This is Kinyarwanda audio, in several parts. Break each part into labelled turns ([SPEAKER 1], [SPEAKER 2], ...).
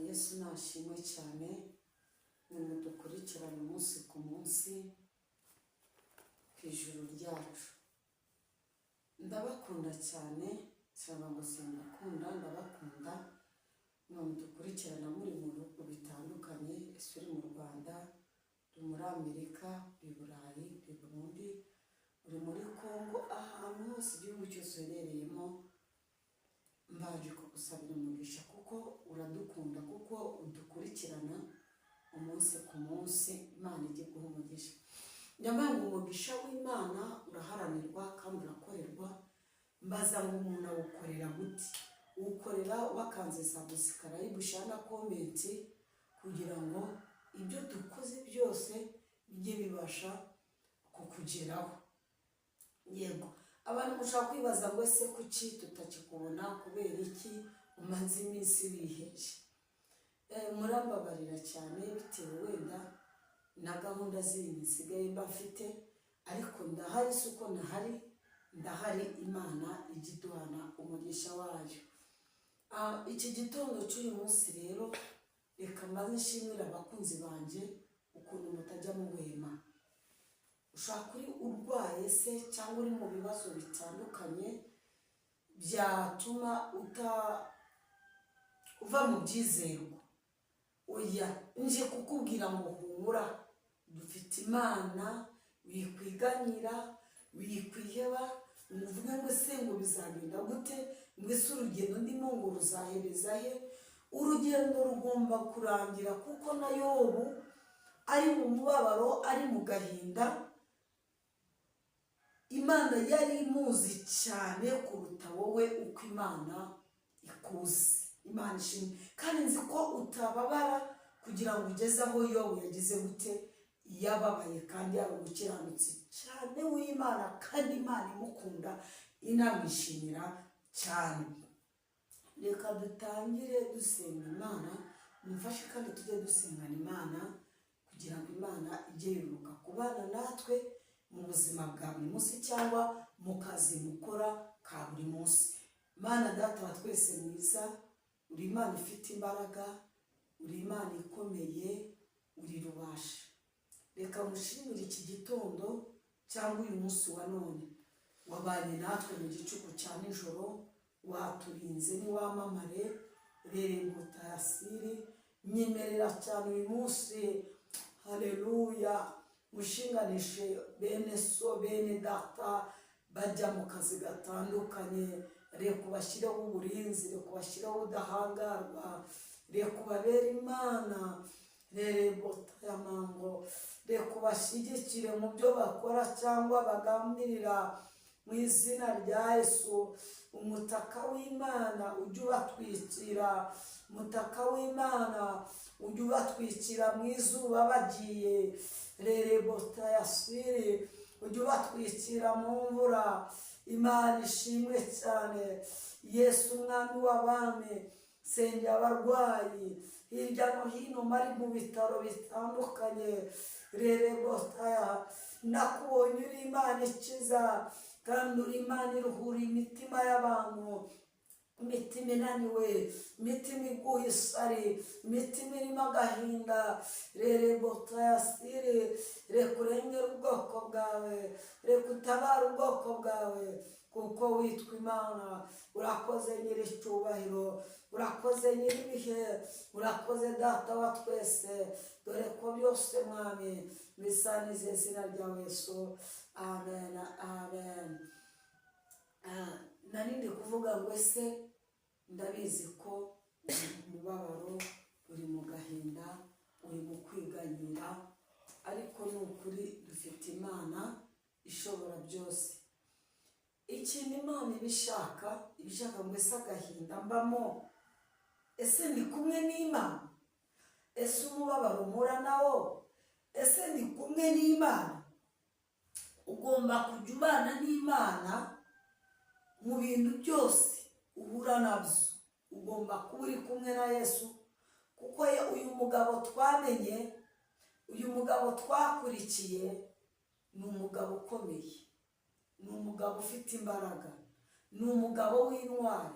[SPEAKER 1] Yesu nashimwe cyane nimwe dukurikirana umunsi ku munsi ku ijuru ryacu. Ndabakunda cyane cyangwa ngo simbakunda, ndabakunda nimwe dukurikirana muri mu bihugu bitandukanye, ese uri mu Rwanda, uri muri Amerika, uri Burayi, uri Burundi, uri muri Kongo, ahantu hose igihugu cyose uherereyemo, mbaje kugusabira umugisha kuko uradukunda, kuko udukurikirana umunsi ku munsi. Imana ijye guha umugisha. Nyamara umugisha w'Imana uraharanirwa kandi urakorerwa. Mbaza ngo umuntu awukorera gute? Uwukorera wakanze subscribe na comment kugira ngo ibyo dukoze byose bijye bibasha kukugeraho. Yego, abantu mushaka kwibaza ngo ese kuki tutakikubona, kubera iki umaze iminsi wiheje? Murambabarira cyane bitewe wenda na gahunda zindi nsigaye mba mfite, ariko ndahari, si uko ntahari, ndahari. Imana ijya iduhana umugisha wayo. Iki gitondo cy'uyu munsi rero reka mbaze nshimira abakunzi banjye ukuntu mutajya muhwema. Ushaka uri urwaye se cyangwa uri mu bibazo bitandukanye byatuma uva mu byizerwa, oya, nje kukubwira ngo humura, dufite Imana, wikwiganyira, wikwiheba, uvuge ngo se ngo bizagenda gute, ngo ese urugendo ndimo ngo ruzahereza he? Urugendo rugomba kurangira, kuko na Yobu ari mu mubabaro, ari mu gahinda, Imana yari imuzi cyane kuruta wowe uko Imana ikuzi. Imana ishimwe. Kandi nzi ko utababara kugira ngo ugeze aho Yobu yagize gute, yababaye kandi yari umukiranutsi cyane w'Imana, kandi Imana imukunda, inamwishimira cyane. Reka dutangire dusenga Imana, mufashe kandi tujye dusengana Imana kugira ngo Imana ijye yibuka kubana natwe mu buzima bwa buri munsi cyangwa mu kazi mukora ka buri munsi. Imana Data wa twese mwiza, uri Imana ifite imbaraga, uri Imana ikomeye, uri rubasha. Reka mushimire iki gitondo cyangwa uyu munsi wa none. Wabanye natwe mu gicuku cya nijoro, waturinze ntiwamamare, rere mutayasiri, nyemerera cyane uyu munsi, haleluya, mushinganishe bene so, bene data bajya mu kazi gatandukanye, reka ubashyireho uburinzi, reka ubashyireho ubudahangarwa, reka ubabere Imana, reka ubashyigikire mu byo bakora cyangwa bagambirira, mu izina rya Yesu. Umutaka w'Imana ujye ubatwikira, umutaka w'Imana ujye ubatwikira mu izuba bagiye, ujye ubatwikira mu mvura. Imana ishimwe cyane. Yesu umwami w'abami, sengera abarwayi hirya no hino bari mu bitaro bitandukanye, nakubonye uri Imana ikiza, kandi uri Imana iruhura imitima y'abantu, imitima inaniwe, imitima iguye isari, imitima irimo agahinda. Reka urengere ubwoko bwawe, reka utabare ubwoko bwawe, kuko witwa Imana. Urakoze nyir'icyubahiro, urakoze nyir'ibihe, urakoze Data wa twese. Dore ko byose Mwami bisanize izina rya Yesu. Amen, amen. Narindi kuvuga ngo ese ndabizi ko uri mu mubabaro, uri mu gahinda, uri mu kwiganyira, ariko ni ukuri dufite Imana ishobora byose. Ikintu Imana ibishaka ngo ese agahinda mbamo, ese ndi kumwe n'Imana? Ese umubabaro mpura nawo, ese ndi kumwe n'Imana? Ugomba kujya ubana n'Imana mu bintu byose uhura nabyo. Ugomba kuba uri kumwe na Yesu, kuko uyu mugabo twamenye, uyu mugabo twakurikiye, ni umugabo ukomeye, ni umugabo ufite imbaraga, ni umugabo w'intwari,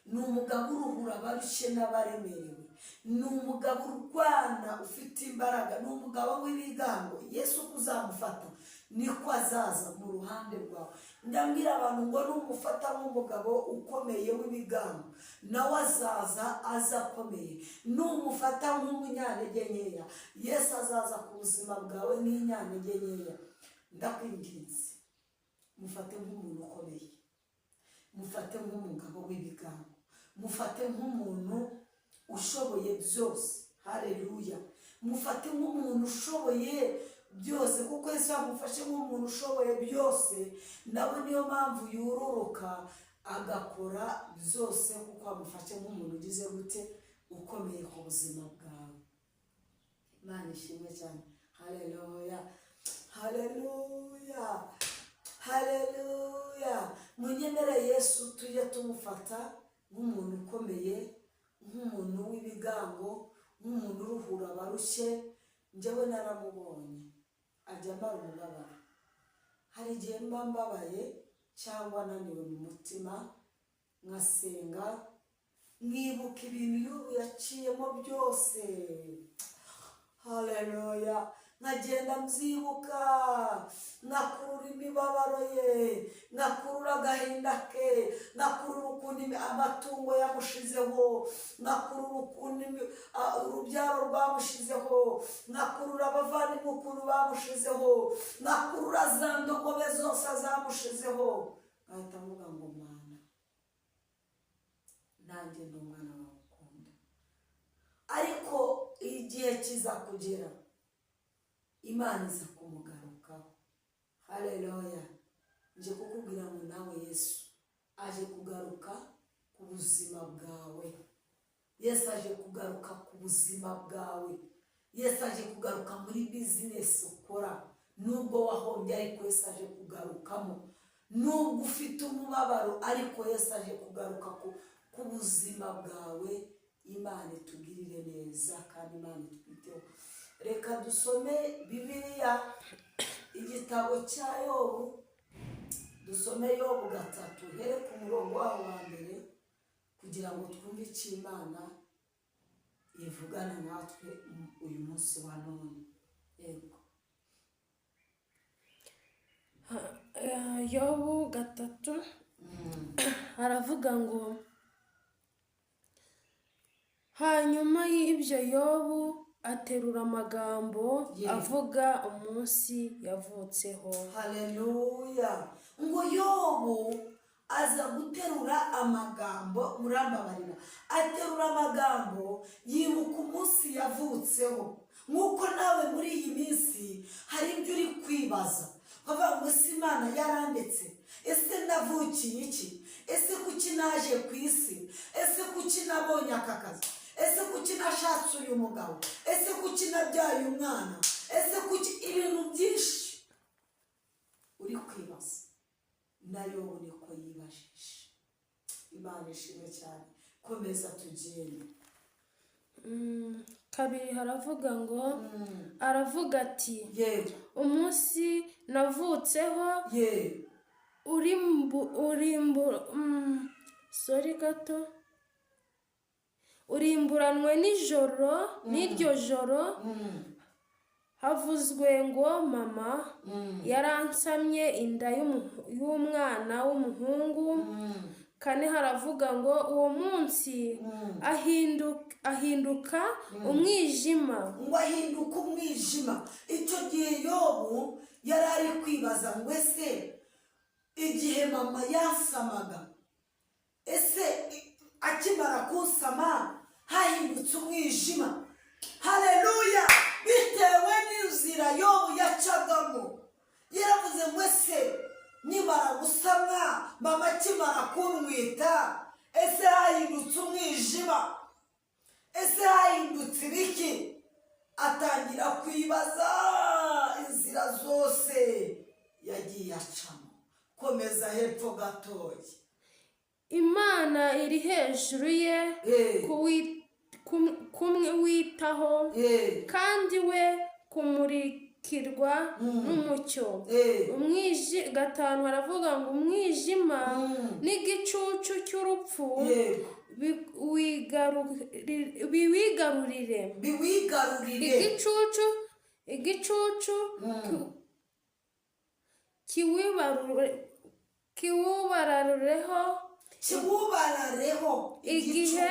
[SPEAKER 1] ni umugabo uruhura abarushye n'abaremerewe, ni umugabo urwana ufite imbaraga, ni umugabo w'ibigango. Yesu kuzamufata niko azaza mu ruhande rwawe. Ndambwira abantu ngo numufata nk'umugabo ukomeye w'ibigango, nawe azaza aza akomeye. Numufata nk'umunyantege nkeya, Yesu azaza ku buzima bwawe nk'inyantege nkeya. Ndakwinginze, mufate nk'umuntu ukomeye, mufate nk'umugabo w'ibigango, mufate nk'umuntu ushoboye byose. Haleluya. Mufate nk'umuntu ushoboye byose, kuko Yesu yamufashe nk'umuntu ushoboye byose. Nawe niyo mpamvu yururuka agakora byose, kuko amufashe nk'umuntu ugize gute, ukomeye ku buzima bwawe. Imana ishimwe cyane. Haleluya, haleluya, haleluya. Munyemere Yesu tujye tumufata nk'umuntu ukomeye, nk'umuntu w'ibigango, nk'umuntu uruhura abarushye. Njyewe naramubonye ajya amara umubabaro. Hari igihe mba mbabaye cyangwa naniwe mu mutima, nkasenga nkibuka ibintu Yobu yaciyemo byose. Haleluya. Nkagenda mbyibuka, nkakurura imibabaro ye, nkakurura agahinda ke, nkakurura ukuntu amatungo yamushizeho, nkakurura ukuntu urubyaro rwamushizeho, nkakurura abavandimwe ukuntu bamushizeho, nkakurura za ndogobe zose zamushizeho. Nkahita mvuga ngo Mana, nanjye ndi umwana wawe ukunda. Ariko igihe kiza kugera, Imana iza kumugarukaho. Haleluya. Nje kukubwira ngo nawe Yesu aje kugaruka ku buzima bwawe. Yesu aje kugaruka ku buzima bwawe. Yesu aje kugaruka muri business ukora. Nubwo wahombye, ariko Yesu aje kugarukamo. Nubwo ufite umubabaro, ariko Yesu aje kugaruka ku buzima bwawe. Imana itugirire neza kandi Imana itwiteho. Reka dusome Bibiliya, igitabo cya Yobu. Dusome Yobu 3, here ku murongo waho wa mbere, kugira ngo twumve icyo Imana ivugana natwe uyu munsi wa none. Yego.
[SPEAKER 2] Yobu 3 aravuga ngo, hanyuma y'ibyo Yobu aterura amagambo avuga umunsi yavutseho.
[SPEAKER 1] Haleluya. Ngo Yobu aza guterura amagambo, murambabarira, aterura amagambo yibuka umunsi yavutseho. Nk'uko nawe muri iyi minsi hari ibyo uri kwibaza, bavuga ngo ese Imana yarandetse, ese navukiye iki, ese kuki naje ku isi, ese kuki nabonye aka kazi, ese kuki nashatse uyu mugabo, ese kuki nabyaye umwana, ese kuki, ibintu byinshi uri kwibaza. Na Yobu niko yibajije. Imana ishimwe cyane. Komeza tugende.
[SPEAKER 2] 2 haravuga ngo, aravuga ati,
[SPEAKER 1] Yego.
[SPEAKER 2] umunsi navutseho urimburanwe n'ijoro, n'iryo joro havuzwe ngo mama yaransamye inda y'umwana w'umuhungu. 4 haravuga ngo uwo munsi ahinduka umwijima.
[SPEAKER 1] Ngo ahinduka umwijima. Icyo gihe Yobu yari ari kwibaza ngo ese igihe mama yansamaga, ese akimara kunsama hahindutse umwijima. Haleluya. Bitewe n'inzira Yobu yacagamo, yaravuze ngo ese nimara gusamwa, mama akimara kunwita, ese hahindutse umwijima, ese hahindutse ibiki? Atangira kwibaza inzira zose yagiye acamo. Komeza hepfo gatoya.
[SPEAKER 2] Imana iri hejuru ye kumwitaho, kandi we kumurikirwa n'umucyo. Gatanu haravuga ngo umwijima n'igicucu cy'urupfu biwigarurire. Igicucu kiwubarareho igihe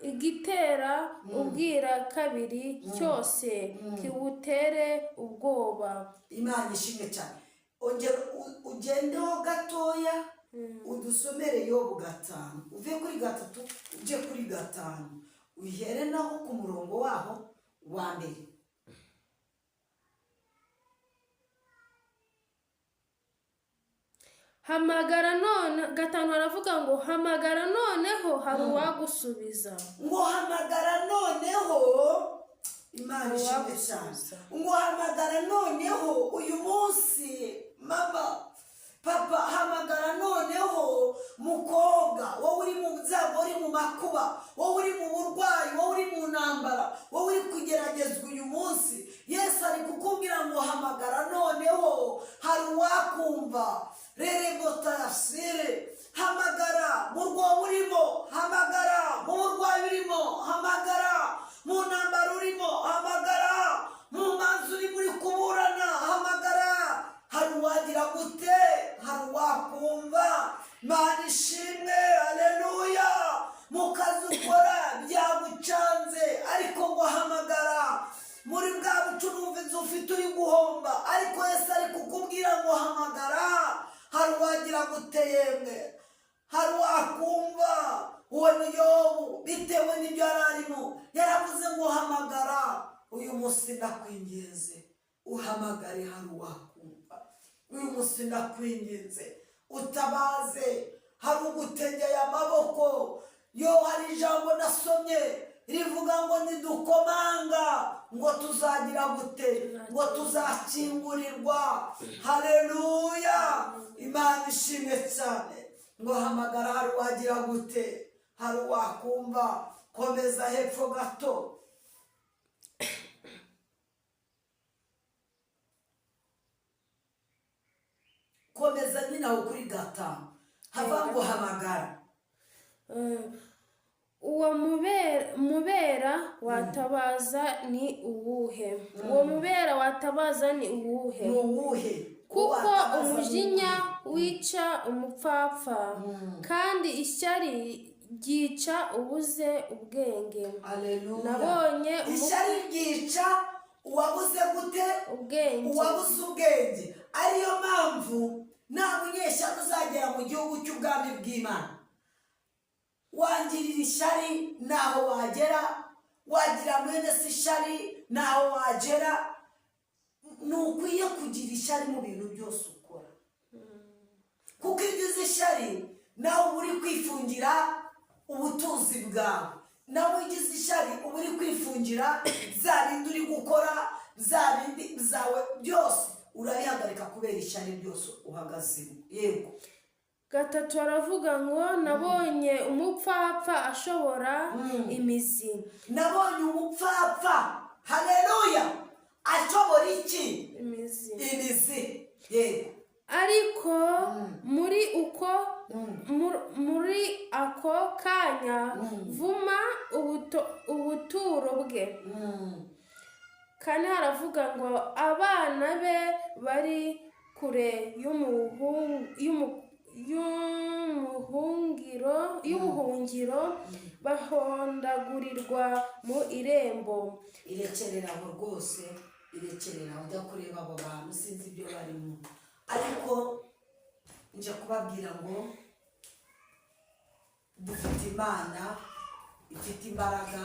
[SPEAKER 2] igitera ubwira kabiri cyose kiwutere ubwoba.
[SPEAKER 3] Imana ishimwe cyane. Ugendeho gatoya udusomere Yobu 5 uve kuri 3 uje kuri 5 uhere naho ku murongo waho wa mbere.
[SPEAKER 2] Hamagara none. 5 haravuga ngo hamagara noneho hari uwagusubiza.
[SPEAKER 3] Ngo hamagara noneho. Imana ishimwe cyane. Ngo hamagara noneho uyu munsi mama papa, hamagara noneho mukobwa, wowe uri mu byago, uri mu makuba, wowe uri mu burwayi, wowe uri mu ntambara, wowe uri kugeragezwa uyu munsi. Yesu ari kukubwira ngo hamagara noneho hari uwakumva. Hamagara mu rwobo urimo, hamagara mu burwayi urimo, hamagara mu ntambara urimo, hamagara mu manzu urimo uri kuburana, hamagara. Hari uwagira gute? Hari uwakumva. Mana ishimwe, haleluya. Mu kazi ukora byagucanze ariko ngo hamagara. Muri bwa bucuruzi ufite uri guhomba ariko Yesu ari kukubwira ngo hamagara. Hari uwagira gute yemwe? Hari uwakumva. Uwo ni Yobu bitewe n'ibyo yari arimo yaravuze ngo hamagara. Uyu munsi ndakwinginze uhamagare, hari uwakumva. Uyu munsi ndakwinginze utabaze, hari ugutegeye amaboko. Hari ijambo nasomye rivuga ngo nidukomanga ngo tuzagira gute? Ngo tuzakingurirwa. Haleluya. Imana ishimwe cyane. Ngo hamagara, hari uwagira gute? Hari uwakumva. Komeza hepfo gato. Komeza nyina ukuri 5 hava ngo hamagara.
[SPEAKER 2] Uwo mubera watabaza ni uwuhe? Uwo mubera watabaza ni uwuhe?
[SPEAKER 3] Ni uwuhe?
[SPEAKER 2] Kuko umujinya wica umupfapfa kandi ishyari ryica ubuze ubwenge.
[SPEAKER 3] Haleluya.
[SPEAKER 2] Nabonye
[SPEAKER 3] ishyari ryica uwabuze gute?
[SPEAKER 2] Ubwenge.
[SPEAKER 3] Uwabuze ubwenge. Ariyo mpamvu nta munyeshyaka uzagera mu gihugu cy'ubwami bw'Imana. Wangirira ishyari naho wagera, wagira mwene se ishyari naho wagera. Nukwiye kugira ishyari mu bintu byose ukora, kuko iyo ugize ishyari nawe uri kwifungira ubutunzi bwawe. Nawe ugize ishyari uba uri kwifungira za bindi uri gukora, za bindi zawe byose urabihagarika kubera ishyari byose uhagazemo. Yego.
[SPEAKER 2] 3 aravuga ngo nabonye umupfapfa ashobora imizi.
[SPEAKER 3] Nabonye umupfapfa, haleluya, ashobora iki? Imizi. Yego.
[SPEAKER 2] Ariko muri ako kanya vuma ubuturo bwe. 4 haravuga ngo abana be bari kure y'ubuhungiro bahondagurirwa mu irembo.
[SPEAKER 3] Irekerera aho rwose, irekerera ujya kureba abo bantu sinzi ibyo barimo, ariko nje kubabwira ngo dufite Imana ifite imbaraga,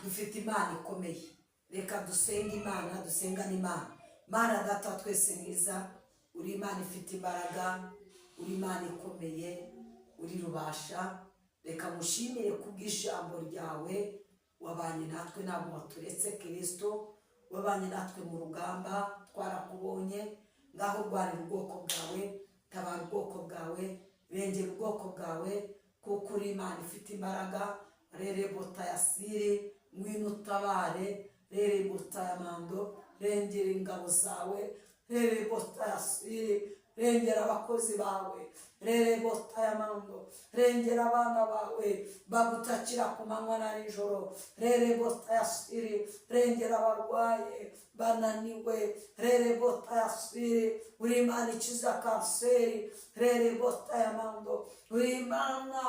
[SPEAKER 3] dufite Imana ikomeye. Reka dusenge Imana, dusengane Imana. Mana Data twese mwiza, uri Imana ifite imbaraga, uri Imana ikomeye, uri rubasha. Reka mushimire kubw'ijambo ryawe. Wabanye natwe ntabwo waturetse Kristo, wabanye natwe mu rugamba, twarakubonye. Ngaho rwari ubwoko bwawe, tabara ubwoko bwawe, rengera ubwoko bwawe, kuko uri Imana ifite imbaraga. Rere bota yasire ngwino utabare, rere bota yamando rengera ingabo zawe rere bota ya siri rengera abakozi bawe rere bota ya mando rengera abana bawe bagutakira ku manywa na nijoro rere bota ya siri rengera abarwaye bananiwe rere bota ya siri uri Imana ikiza kanseri rere bota ya mando uri Imana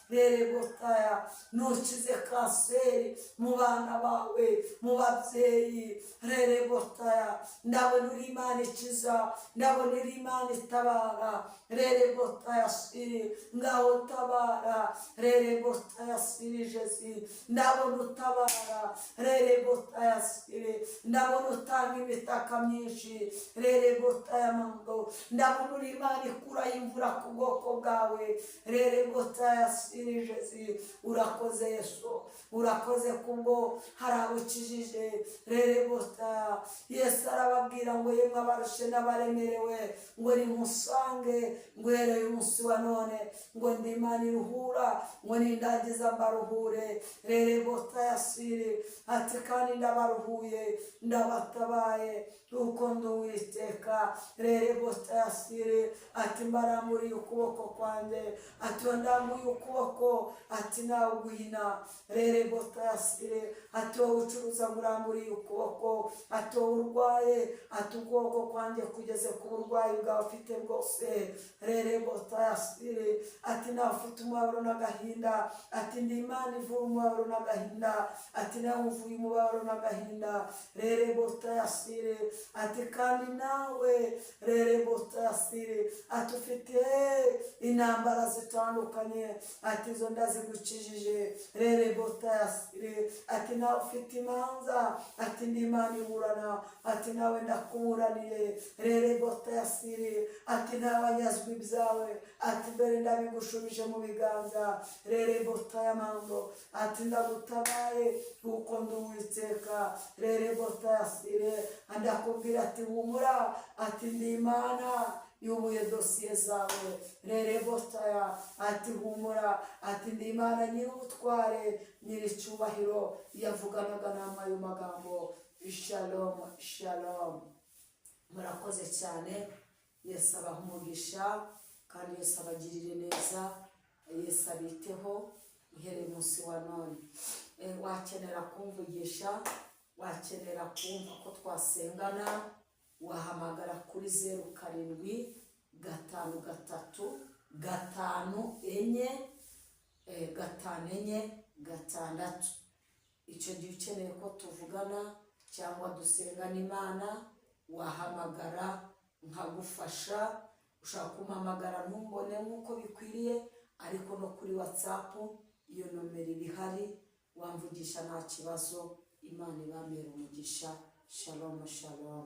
[SPEAKER 3] rere bota ya nukize kanseri mu bana bawe mu babyeyi rere bota ya ndabona uri Imana ikiza ndabona uri Imana itabara rere bota ya siri ngaho tabara rere bota ya siri Jesi ndabona utabara rere bota ya siri ndabona utanga imitaka myinshi rere bota ya mando ndabona uri Imana ikuraho imvura ku bwoko bwawe rere bota ya siri Jesi urakoze Yesu urakoze kubwo hari abukijije rere bota Yesu arababwira ngo yemwe abarushe n'abaremerewe ngo nimusange ngo uhereye umunsi wa none ngo ndi Imana iruhura ngo nindagiza mbaruhure rere bota ya siri ati kandi ndabaruhuye ndabatabaye uko ndi Uwiteka rere bota ya siri ati mbaramburiye ukuboko kwanjye ati ndambuye ukuboko ati nawe ugwina rere bota ya siri ati wowe ucuruza nguramburiye ukuboko ati wowe urwaye ati ukuboko kwanjye kugeze ku burwayi bwawe ufite bwose rere bota ya siri ati nawe ufite umubabaro n'agahinda ati ndi Imana ivura umubabaro n'agahinda ati nawe uvuye umubabaro n'agahinda rere bota ya siri ati kandi nawe rere bota ya siri ati ufite intambara zitandukanye ati izo ndazigukijije rere bota ya siri ati nawe ufite imanza ati ndi Imana iburana ati nawe ndakuburaniye rere bota ya siri ati nawe wanyazwe ibyawe ati mbere ndabigushubije mu biganza rere bota ya mando ati ndagutabaye kuko ndi Uwiteka rere bota ya siri ndakubwira ati humura ati ndi Imana yubuye dosiye zawe rere bota ya ati humura ati ndi Imana nyir'ubutware nyir'icyubahiro yavuganaga n'amayo magambo shalom shalom murakoze cyane Yesu abaha umugisha kandi Yesu abagirire neza Yesu abiteho uhereye umunsi wa none wakenera kumvugisha wakenera kumva ko twasengana wahamagara kuri 07535456 icyo gihe ukeneye ko tuvugana cyangwa dusengana Imana wahamagara nkagufasha ushaka kumpamagara ntumbone nk'uko bikwiriye ariko no kuri WhatsApp iyo nomero ibihari wamvugisha nta kibazo Imana ibamere umugisha shalom shalom